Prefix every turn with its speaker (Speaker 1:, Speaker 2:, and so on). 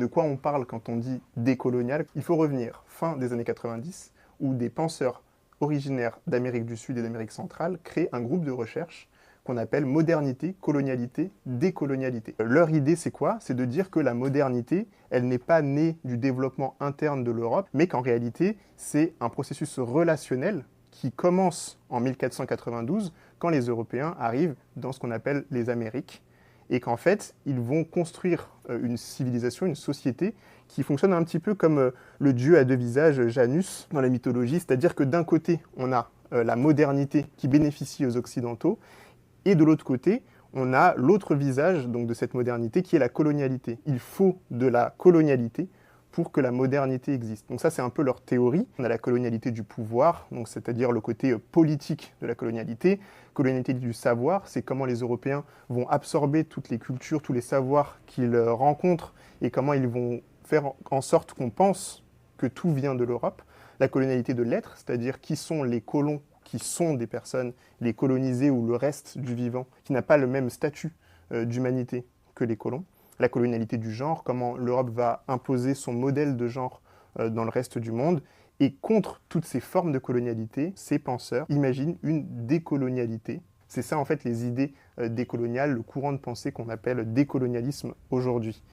Speaker 1: de quoi on parle quand on dit décolonial, il faut revenir fin des années 90, où des penseurs originaires d'Amérique du Sud et d'Amérique centrale créent un groupe de recherche qu'on appelle modernité, colonialité, décolonialité. Leur idée, c'est quoi? C'est de dire que la modernité, elle n'est pas née du développement interne de l'Europe, mais qu'en réalité, c'est un processus relationnel qui commence en 1492, quand les Européens arrivent dans ce qu'on appelle les Amériques, et qu'en fait, ils vont construire une civilisation, une société qui fonctionne un petit peu comme le dieu à deux visages, Janus, dans la mythologie, c'est-à-dire que d'un côté, on a la modernité qui bénéficie aux Occidentaux, et de l'autre côté, on a l'autre visage donc, de cette modernité qui est la colonialité. Il faut de la colonialité pour que la modernité existe. Donc ça, c'est un peu leur théorie. On a la colonialité du pouvoir, donc c'est-à-dire le côté politique de la colonialité du savoir, c'est comment les Européens vont absorber toutes les cultures, tous les savoirs qu'ils rencontrent et comment ils vont faire en sorte qu'on pense que tout vient de l'Europe. La colonialité de l'être, c'est-à-dire qui sont les colons qui sont des personnes, les colonisés ou le reste du vivant, qui n'a pas le même statut d'humanité que les colons. La colonialité du genre, comment l'Europe va imposer son modèle de genre dans le reste du monde. Et contre toutes ces formes de colonialité, ces penseurs imaginent une décolonialité. C'est ça en fait les idées décoloniales, le courant de pensée qu'on appelle décolonialisme aujourd'hui.